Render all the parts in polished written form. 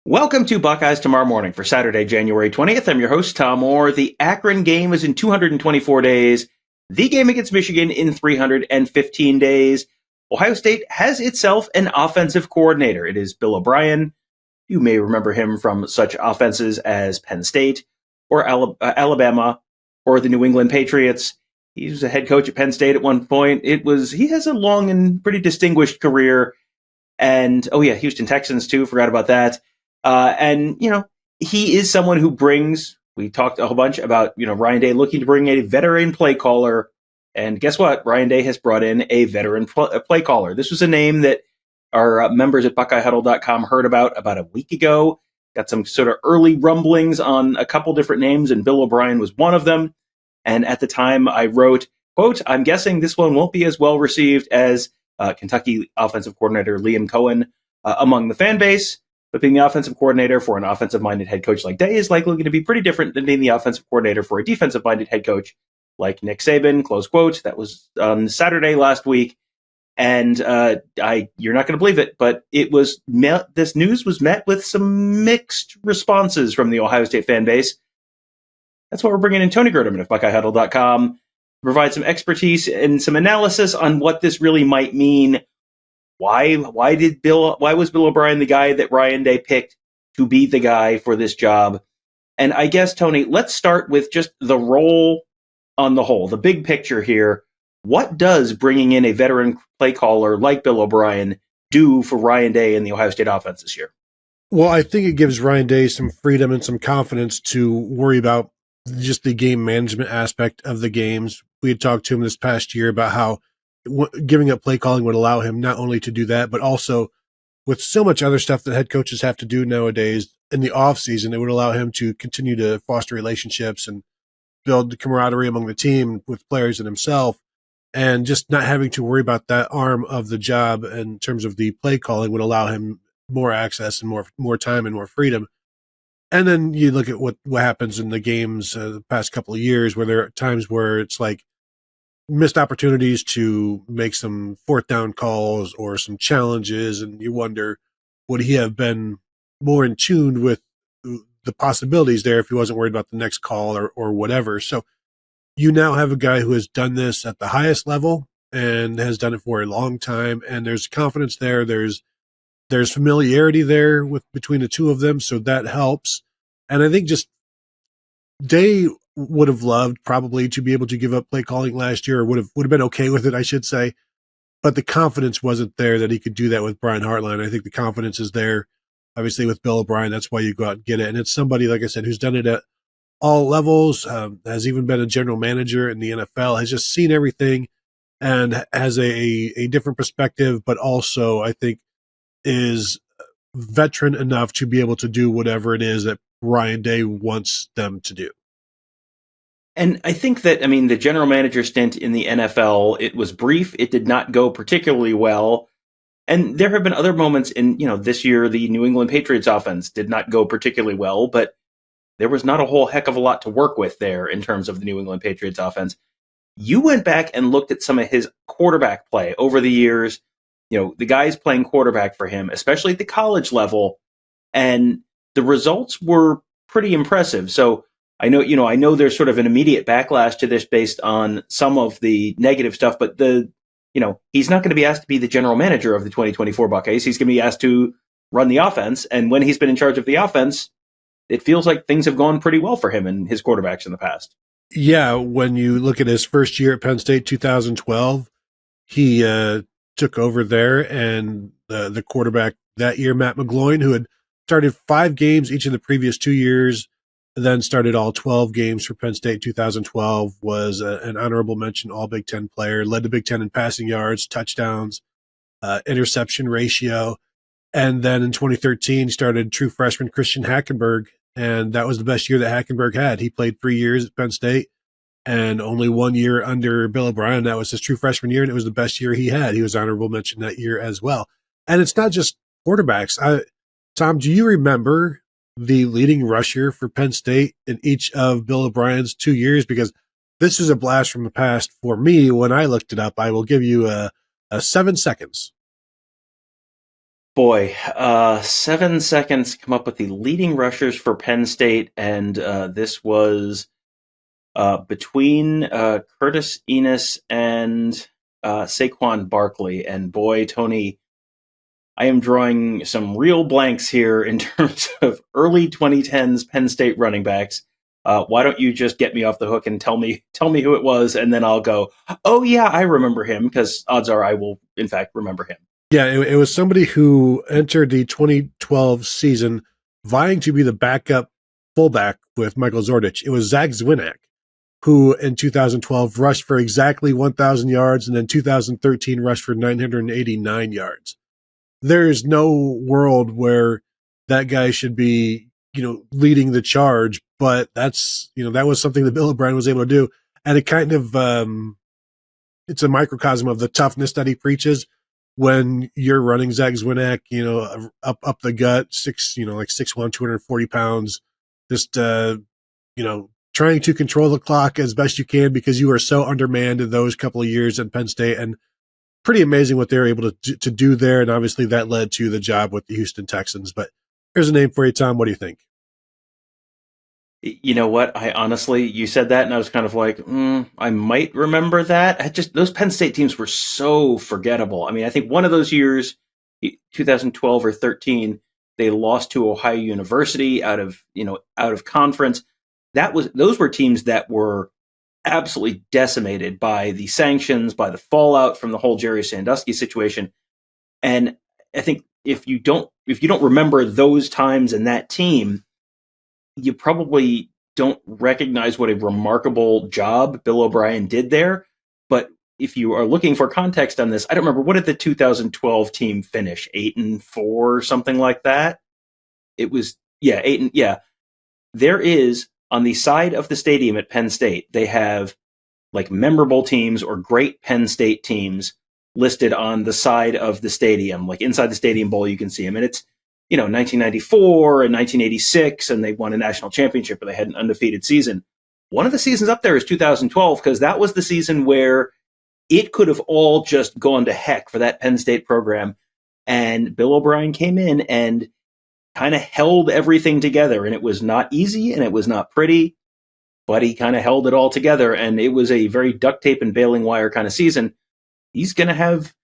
Welcome to Buckeyes Tomorrow Morning for Saturday, January 20th. I'm your host, Tom Orr. The Akron game is in 224 days. The game against Michigan in 315 days. Ohio State has itself an offensive coordinator. It is Bill O'Brien. You may remember him from such offenses as Penn State or Alabama or the New England Patriots. He was a head coach at Penn State at one point. He has a long and pretty distinguished career. And, Houston Texans too. Forgot about that. He is someone who we talked a whole bunch about, Ryan Day looking to bring a veteran play caller. And guess what? Ryan Day has brought in a veteran play caller. This was a name that our members at BuckeyeHuddle.com heard about a week ago. Got some sort of early rumblings on a couple different names, and Bill O'Brien was one of them. And at the time I wrote, quote, "I'm guessing this one won't be as well received as Kentucky offensive coordinator Liam Cohen among the fan base. But being the offensive coordinator for an offensive-minded head coach like Day is likely going to be pretty different than being the offensive coordinator for a defensive-minded head coach like Nick Saban," close quote. That was on Saturday last week. And you're not going to believe it, but this news was met with some mixed responses from the Ohio State fan base. That's why we're bringing in Tony Gerdeman of BuckeyeHuddle.com to provide some expertise and some analysis on what this really might mean. Why was Bill O'Brien the guy that Ryan Day picked to be the guy for this job? And I guess, Tony, let's start with just the role on the whole, the big picture here. What does bringing in a veteran play caller like Bill O'Brien do for Ryan Day and the Ohio State offense this year? Well, I think it gives Ryan Day some freedom and some confidence to worry about just the game management aspect of the games. We had talked to him this past year about how giving up play calling would allow him not only to do that, but also with so much other stuff that head coaches have to do nowadays in the off season, it would allow him to continue to foster relationships and build camaraderie among the team with players and himself, and just not having to worry about that arm of the job in terms of the play calling would allow him more access and more time and more freedom. And then you look at what happens in the games the past couple of years, where there are times where it's like missed opportunities to make some fourth down calls or some challenges, and you wonder, would he have been more in tune with the possibilities there if he wasn't worried about the next call or whatever. So you now have a guy who has done this at the highest level and has done it for a long time, and there's confidence there. There's familiarity there between the two of them, so that helps. And I think just Day would have loved probably to be able to give up play calling last year, or would have been okay with it, I should say. But the confidence wasn't there that he could do that with Brian Hartline. I think the confidence is there, obviously, with Bill O'Brien. That's why you go out and get it. And it's somebody, like I said, who's done it at all levels, has even been a general manager in the NFL, has just seen everything and has a different perspective, but also I think is veteran enough to be able to do whatever it is that Ryan Day wants them to do. And I think that, the general manager stint in the NFL, it was brief. It did not go particularly well. And there have been other moments in, this year, the New England Patriots offense did not go particularly well, but there was not a whole heck of a lot to work with there in terms of the New England Patriots offense. You went back and looked at some of his quarterback play over the years, the guys playing quarterback for him, especially at the college level, and the results were pretty impressive. So I know there's sort of an immediate backlash to this based on some of the negative stuff, but he's not going to be asked to be the general manager of the 2024 Buckeyes. He's going to be asked to run the offense. And when he's been in charge of the offense, it feels like things have gone pretty well for him and his quarterbacks in the past. Yeah. When you look at his first year at Penn State, 2012, he took over there, and the quarterback that year, Matt McGloin, who had started 5 games each of the previous 2 years, then started all 12 games for Penn State. 2012 was an honorable mention All Big Ten player, led the Big Ten in passing yards, touchdowns, interception ratio. And then in 2013 started true freshman Christian Hackenberg, and that was the best year that Hackenberg had. He played 3 years at Penn State and only 1 year under Bill O'Brien. That was his true freshman year, and it was the best year he had. He was honorable mention that year as well. And it's not just quarterbacks. Tom, do you remember the leading rusher for Penn State in each of Bill O'Brien's 2 years? Because this is a blast from the past for me. When I looked it up, I will give you a 7 seconds. Boy, 7 seconds to come up with the leading rushers for Penn State, and this was between Curtis Enos and Saquon Barkley. And boy, Tony, I am drawing some real blanks here in terms of early 2010s Penn State running backs. Why don't you just get me off the hook and tell me who it was, and then I'll go, oh yeah, I remember him, because odds are I will in fact remember him. Yeah, it was somebody who entered the 2012 season vying to be the backup fullback with Michael Zordich. It was Zach Zwinak, who in 2012 rushed for exactly 1,000 yards, and then 2013 rushed for 989 yards. There is no world where that guy should be, leading the charge, but that was something that Bill O'Brien was able to do. And it kind of, it's a microcosm of the toughness that he preaches when you're running Zach Zwinak, up the gut, 6'1", 240 pounds, just, trying to control the clock as best you can because you are so undermanned in those couple of years at Penn State. And pretty amazing what they were able to do there. And obviously that led to the job with the Houston Texans. But here's a name for you, Tom. What do you think? You know what? I honestly, you said that, and I was kind of like, I might remember that. Those Penn State teams were so forgettable. I mean, I think one of those years, 2012 or 13, they lost to Ohio University out of conference. Those were teams that were absolutely decimated by the sanctions, by the fallout from the whole Jerry Sandusky situation. And I think if you don't remember those times and that team, you probably don't recognize what a remarkable job Bill O'Brien did there. But if you are looking for context on this, I don't remember, what did the 2012 team finish? 8-4, something like that. It was 8 There is, on the side of the stadium at Penn State, they have like memorable teams or great Penn State teams listed on the side of the stadium, like inside the Stadium Bowl. You can see them, and it's 1994 and 1986, and they won a national championship, but they had an undefeated season. One of the seasons up there is 2012, because that was the season where it could have all just gone to heck for that Penn State program. And Bill O'Brien came in and kind of held everything together. And it was not easy and it was not pretty, but he kind of held it all together. And it was a very duct tape and baling wire kind of season. He's going to have,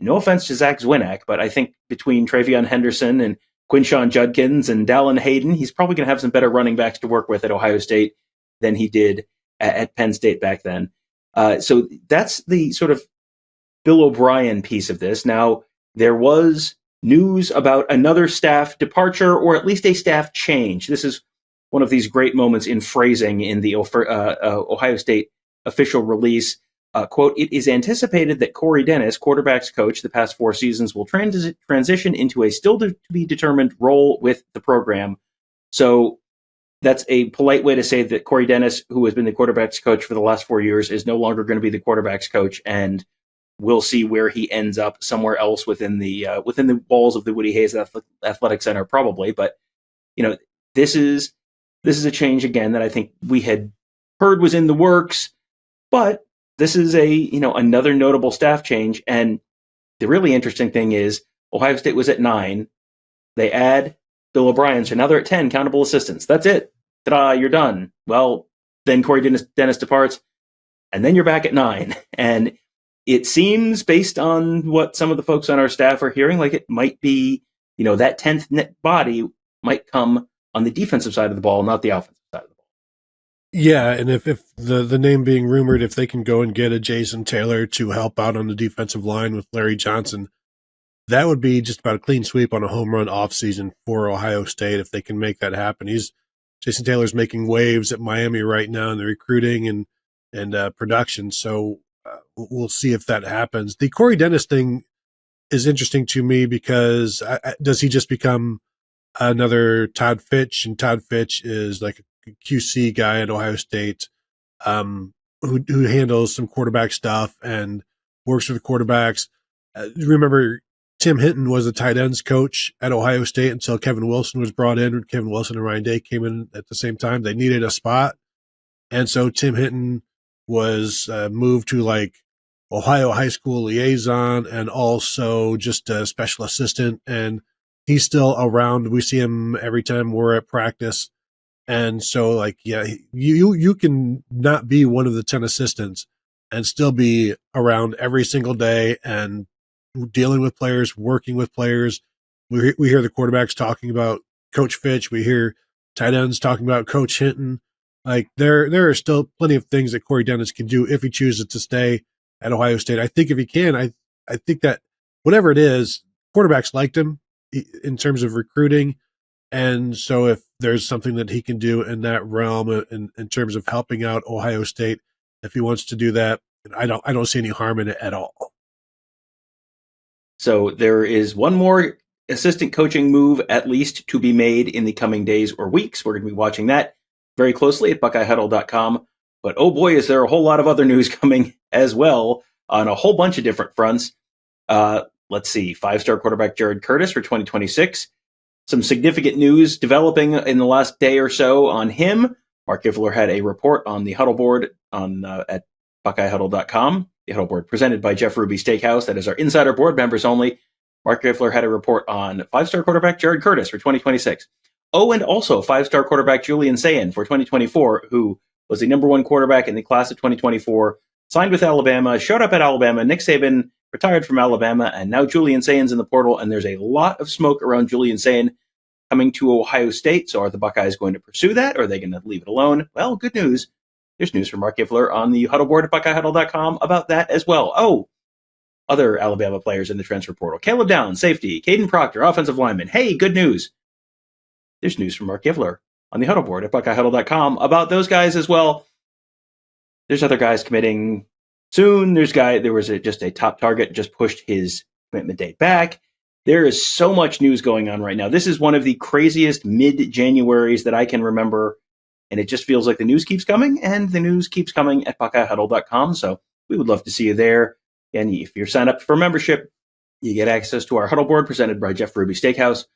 no offense to Zach Zwinak, but I think between Travion Henderson and Quinshon Judkins and Dallin Hayden, he's probably going to have some better running backs to work with at Ohio State than he did at Penn State back then. So that's the sort of Bill O'Brien piece of this. Now, there was news about another staff departure, or at least a staff change. This is one of these great moments in phrasing in the Ohio State official release. Quote, "It is anticipated that Corey Dennis, quarterback's coach the past 4 seasons, will transition into a still to be determined role with the program." So that's a polite way to say that Corey Dennis, who has been the quarterback's coach for the last 4 years, is no longer going to be the quarterback's coach, and we'll see where he ends up, somewhere else within the walls of the Woody Hayes Athletic Center, probably. But this is a change again that I think we had heard was in the works, but this is another notable staff change. And the really interesting thing is Ohio State was at 9. They add Bill O'Brien, so now they're at 10 countable assistants. That's it. Ta-da, you're done. Well, then Corey Dennis departs, and then you're back at 9. And it seems, based on what some of the folks on our staff are hearing, like it might be, that 10th body might come on the defensive side of the ball, not the offensive side of the ball. Yeah, and if the name being rumored, if they can go and get a Jason Taylor to help out on the defensive line with Larry Johnson, that would be just about a clean sweep on a home run offseason for Ohio State if they can make that happen. Jason Taylor's making waves at Miami right now in the recruiting and production, so we'll see if that happens. The Corey Dennis thing is interesting to me because does he just become another Todd Fitch? And Todd Fitch is like a QC guy at Ohio State who handles some quarterback stuff and works with the quarterbacks. Remember, Tim Hinton was the tight ends coach at Ohio State until Kevin Wilson was brought in. Kevin Wilson and Ryan Day came in at the same time. They needed a spot. And so Tim Hinton was moved to like Ohio high school liaison and also just a special assistant. And he's still around. We see him every time we're at practice. And so, like, yeah, you can not be one of the 10 assistants and still be around every single day and dealing with players, working with players. We hear the quarterbacks talking about Coach Fitch. We hear tight ends talking about Coach Hinton. Like, there are still plenty of things that Corey Dennis can do if he chooses to stay at Ohio State. I think if he can, I think that whatever it is, quarterbacks liked him in terms of recruiting. And so if there's something that he can do in that realm in terms of helping out Ohio State, if he wants to do that, I don't see any harm in it at all. So there is one more assistant coaching move at least to be made in the coming days or weeks. We're going to be watching that very closely at BuckeyeHuddle.com. But oh boy, is there a whole lot of other news coming as well on a whole bunch of different fronts. Let's see, 5-star quarterback Jared Curtis for 2026. Some significant news developing in the last day or so on him. Mark Giffler had a report on the Huddle Board at BuckeyeHuddle.com. The Huddle Board presented by Jeff Ruby Steakhouse. That is our insider board members only. Mark Giffler had a report on 5-star quarterback Jared Curtis for 2026. Oh, and also 5-star quarterback Julian Sayin for 2024, who was the number 1 quarterback in the class of 2024, signed with Alabama, showed up at Alabama. Nick Saban retired from Alabama, and now Julian Sayin's in the portal, and there's a lot of smoke around Julian Sayin coming to Ohio State. So are the Buckeyes going to pursue that, or are they going to leave it alone? Well, good news. There's news from Mark Giffler on the Huddle Board at BuckeyeHuddle.com about that as well. Oh, other Alabama players in the transfer portal. Caleb Downs, safety. Caden Proctor, offensive lineman. Hey, good news. There's news from Mark Giffler on the Huddle Board at BuckeyeHuddle.com about those guys as well. There's other guys committing soon. There was just a top target, just pushed his commitment date back. There is so much news going on right now. This is one of the craziest mid-Januaries that I can remember, and it just feels like the news keeps coming, and the news keeps coming at BuckeyeHuddle.com, so we would love to see you there. And if you're signed up for membership, you get access to our Huddle Board presented by Jeff Ruby Steakhouse,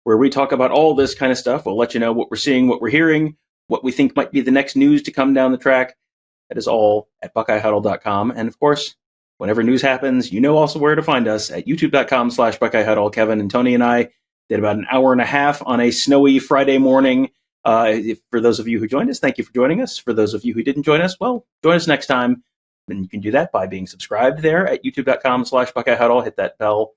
where we talk about all this kind of stuff. We'll let you know what we're seeing, what we're hearing, what we think might be the next news to come down the track. That is all at BuckeyeHuddle.com. And of course, whenever news happens, you know also where to find us at YouTube.com/BuckeyeHuddle. Kevin and Tony and I did about an hour and a half on a snowy Friday morning. For those of you who joined us, thank you for joining us. For those of you who didn't join us, well, join us next time. And you can do that by being subscribed there at YouTube.com/BuckeyeHuddle. Hit that bell.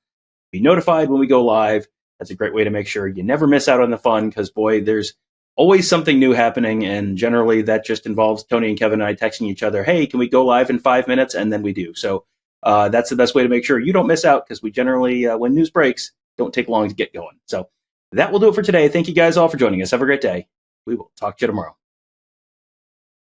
Be notified when we go live. That's a great way to make sure you never miss out on the fun, because, boy, there's always something new happening, and generally that just involves Tony and Kevin and I texting each other, hey, can we go live in 5 minutes? And then we do. So that's the best way to make sure you don't miss out, because we generally, when news breaks, don't take long to get going. So that will do it for today. Thank you guys all for joining us. Have a great day. We will talk to you tomorrow.